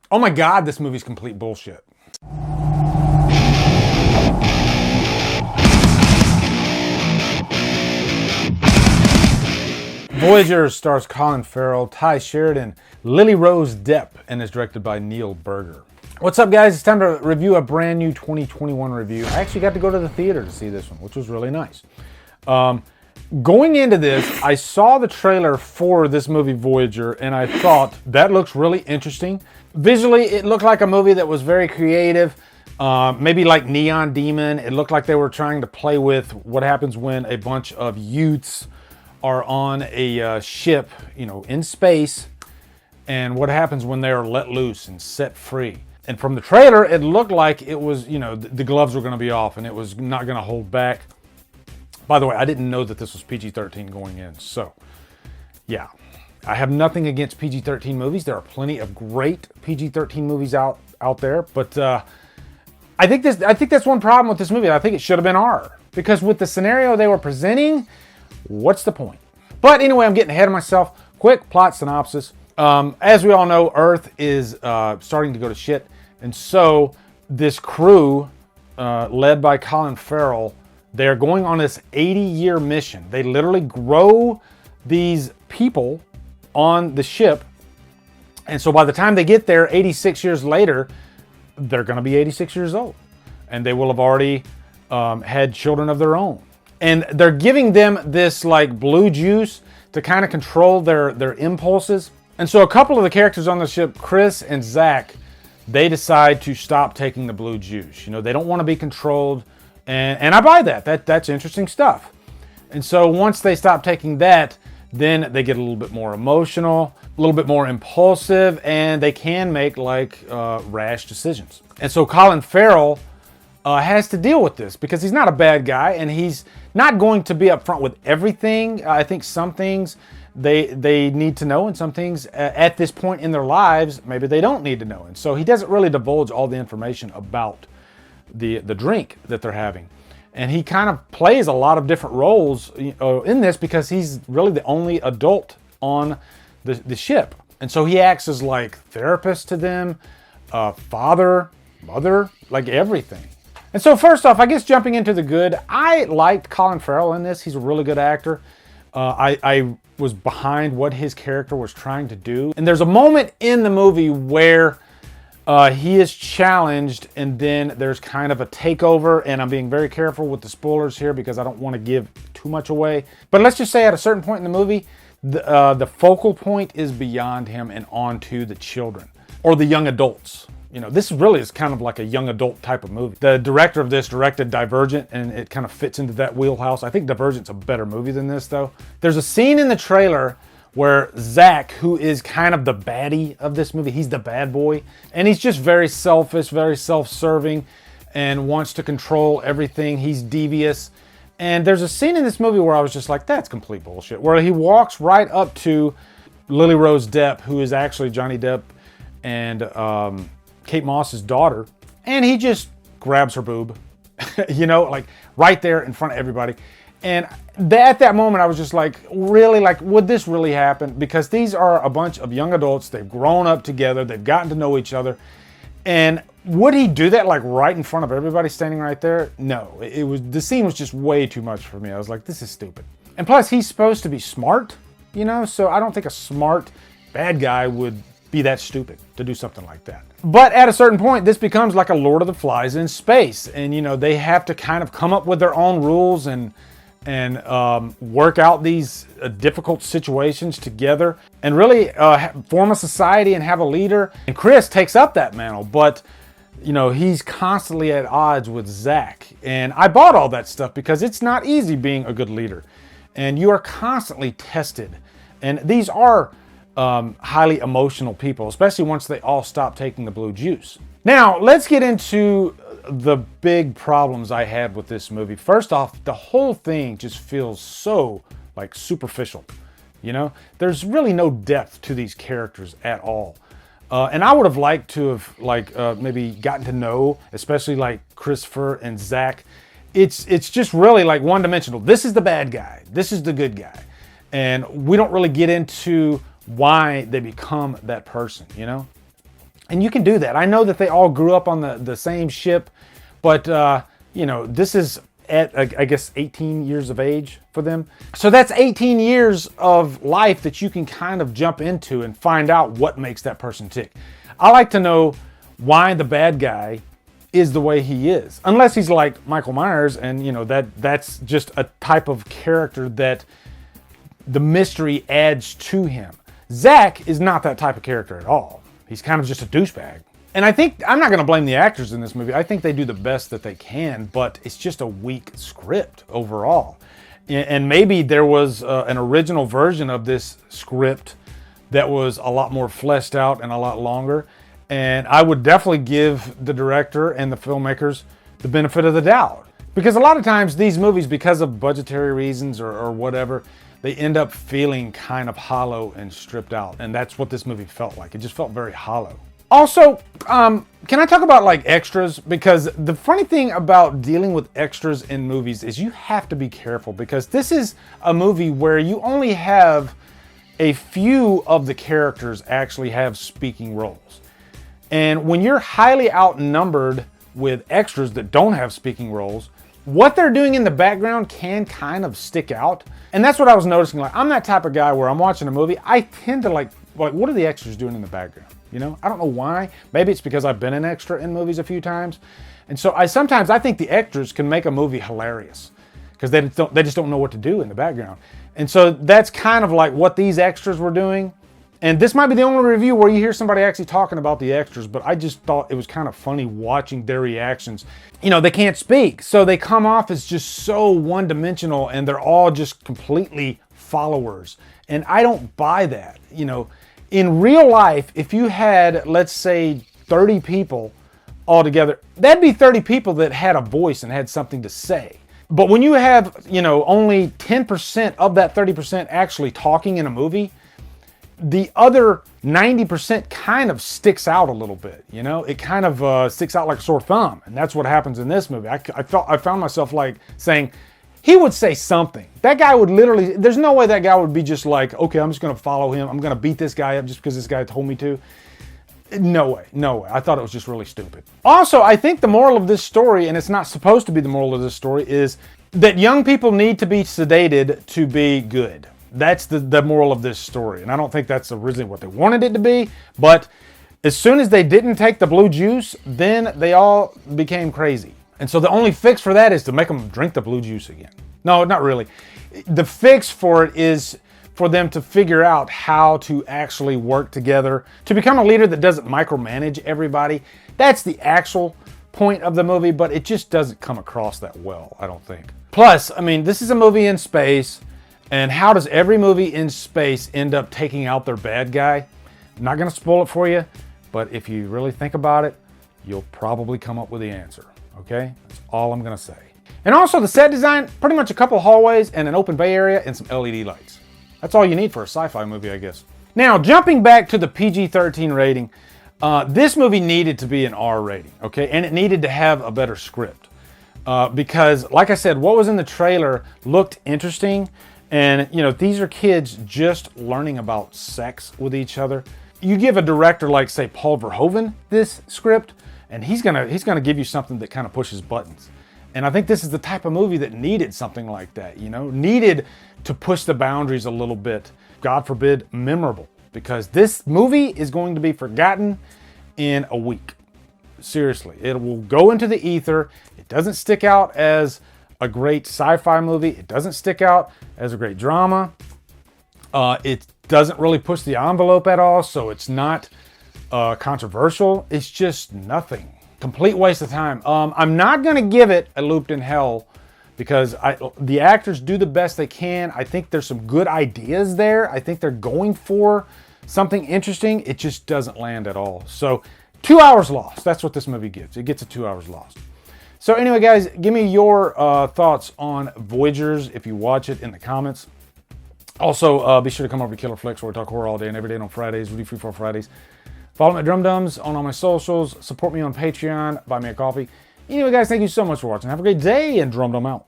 Oh my God, this movie's complete bullshit. Voyagers stars Colin Farrell, Tye Sheridan, Lilly Rose Depp, and is directed by Neil Berger. What's up, guys? It's time to review a brand new 2021 review. I actually got to go to the theater to see this one, which was really nice. Going into this, I saw the trailer for this movie Voyager, and I thought, that looks really interesting. Visually, it looked like a movie that was very creative, maybe like Neon Demon. It looked like they were trying to play with what happens when a bunch of youths are on a ship, in space, and what happens when they are let loose and set free. And from the trailer, it looked like it was, the gloves were going to be off and it was not going to hold back. By the way, I didn't know that this was PG-13 going in, so yeah. I have nothing against PG-13 movies. There are plenty of great PG-13 movies out there, but I think that's one problem with this movie. I think it should have been R, because with the scenario they were presenting, what's the point? But anyway, I'm getting ahead of myself. Quick plot synopsis. As we all know, Earth is starting to go to shit. And so this crew, led by Colin Farrell, they're going on this 80-year mission. They literally grow these people on the ship. And so by the time they get there, 86 years later, they're going to be 86 years old. And they will have already had children of their own. And they're giving them this like blue juice to kind of control their impulses. And so a couple of the characters on the ship, Chris and Zach, they decide to stop taking the blue juice. They don't want to be controlled. And I buy that. That's interesting stuff. And so once they stop taking that, then they get a little bit more emotional, a little bit more impulsive, and they can make rash decisions. And so Colin Farrell has to deal with this because he's not a bad guy and he's not going to be upfront with everything. I think some things they need to know, and some things at this point in their lives, maybe they don't need to know. And so he doesn't really divulge all the information about the drink that they're having. And he kind of plays a lot of different roles in this because he's really the only adult on the ship. And so he acts as like therapist to them, father, mother, like everything. And so first off, I guess jumping into the good, I liked Colin Farrell in this. He's a really good actor. I was behind what his character was trying to do. And there's a moment in the movie where he is challenged, and then there's kind of a takeover, and I'm being very careful with the spoilers here because I don't want to give too much away. But let's just say at a certain point in the movie, the focal point is beyond him and onto the children or the young adults. This really is kind of like a young adult type of movie. The director of this directed Divergent, and it kind of fits into that wheelhouse. I think Divergent's a better movie than this, though. There's a scene in the trailer where Zach, who is kind of the baddie of this movie, he's the bad boy, and he's just very selfish, very self-serving, and wants to control everything. He's devious. And there's a scene in this movie where I was just like, that's complete bullshit, where he walks right up to Lilly Rose Depp, who is actually Johnny Depp and Kate Moss's daughter, and he just grabs her boob, right there in front of everybody. And at that moment, I was just like, really, would this really happen? Because these are a bunch of young adults. They've grown up together. They've gotten to know each other. And would he do that right in front of everybody standing right there? No, the scene was just way too much for me. I was like, this is stupid. And plus, he's supposed to be smart, so I don't think a smart bad guy would be that stupid to do something like that. But at a certain point, this becomes like a Lord of the Flies in space. And, they have to kind of come up with their own rules and work out these difficult situations together and really form a society and have a leader. And Chris takes up that mantle, but he's constantly at odds with Zach. And I bought all that stuff because it's not easy being a good leader. And you are constantly tested. And these are highly emotional people, especially once they all stop taking the blue juice. Now, let's get into the big problems I had with this movie. First off, the whole thing just feels so superficial. There's really no depth to these characters at all. And I would have liked to have maybe gotten to know, especially Christopher and Zach. It's just really one-dimensional. This is the bad guy. This is the good guy. And we don't really get into why they become that person, And you can do that. I know that they all grew up on the same ship, but, you know, this is at, I guess, 18 years of age for them. So that's 18 years of life that you can kind of jump into and find out what makes that person tick. I like to know why the bad guy is the way he is. Unless he's like Michael Myers, and, you know, that's just a type of character that the mystery adds to him. Zach is not that type of character at all. He's kind of just a douchebag. And I think, I'm not going to blame the actors in this movie. I think they do the best that they can, but it's just a weak script overall. And maybe there was an original version of this script that was a lot more fleshed out and a lot longer. And I would definitely give the director and the filmmakers the benefit of the doubt. Because a lot of times these movies, because of budgetary reasons or whatever, they end up feeling kind of hollow and stripped out. And that's what this movie felt like. It just felt very hollow. Also, can I talk about like extras? Because the funny thing about dealing with extras in movies is you have to be careful, because this is a movie where you only have a few of the characters actually have speaking roles. And when you're highly outnumbered with extras that don't have speaking roles, what they're doing in the background can kind of stick out. And that's what I was noticing. Like, I'm that type of guy where I'm watching a movie, I tend to like, what are the extras doing in the background? You know, I don't know why. Maybe it's because I've been an extra in movies a few times. And so sometimes I think the extras can make a movie hilarious because they just don't know what to do in the background. And so that's kind of like what these extras were doing. And this might be the only review where you hear somebody actually talking about the extras, but I just thought it was kind of funny watching their reactions. You know, they can't speak, so they come off as just so one-dimensional, and they're all just completely followers. And I don't buy that. You know, in real life, if you had, let's say, 30 people all together, that'd be 30 people that had a voice and had something to say. But when you have, you know, only 10% of that 30% actually talking in a movie, the other 90% kind of sticks out a little bit, you know? It kind of sticks out like a sore thumb, and that's what happens in this movie. I found myself like saying, he would say something. That guy would literally, there's no way that guy would be just like, okay, I'm just gonna follow him. I'm gonna beat this guy up just because this guy told me to. No way, no way. I thought it was just really stupid. Also, I think the moral of this story, and it's not supposed to be the moral of this story, is that young people need to be sedated to be good. That's the moral of this story. And I don't think that's originally what they wanted it to be, but as soon as they didn't take the blue juice, then they all became crazy. And so the only fix for that is to make them drink the blue juice again. No, not really. The fix for it is for them to figure out how to actually work together, to become a leader that doesn't micromanage everybody. That's the actual point of the movie, but it just doesn't come across that well, I don't think. Plus, I mean, this is a movie in space. And how does every movie in space end up taking out their bad guy? I'm not going to spoil it for you, but if you really think about it, you'll probably come up with the answer, okay? That's all I'm going to say. And also the set design, pretty much a couple hallways and an open bay area and some LED lights. That's all you need for a sci-fi movie, I guess. Now, jumping back to the PG-13 rating, this movie needed to be an R rating, okay? And it needed to have a better script. Because, like I said, what was in the trailer looked interesting. And, you know, these are kids just learning about sex with each other. You give a director like, say, Paul Verhoeven this script, and he's gonna give you something that kind of pushes buttons. And I think this is the type of movie that needed something like that, you know? Needed to push the boundaries a little bit. God forbid, memorable. Because this movie is going to be forgotten in a week. Seriously, it will go into the ether. It doesn't stick out as a great sci-fi movie. It doesn't stick out as a great drama. It doesn't really push the envelope at all, so it's not controversial. It's just nothing. Complete waste of time. I'm not going to give it a Looped in Hell because the actors do the best they can. I think there's some good ideas there. I think they're going for something interesting. It just doesn't land at all. So 2 hours lost. That's what this movie gives. It gets a 2 hours lost. So anyway, guys, give me your thoughts on Voyagers if you watch it in the comments. Also, be sure to come over to Killer Flicks where we talk horror all day and every day on Fridays. We do Free for Fridays. Follow me at Drumdums on all my socials. Support me on Patreon. Buy me a coffee. Anyway, guys, thank you so much for watching. Have a great day, and Drumdum out.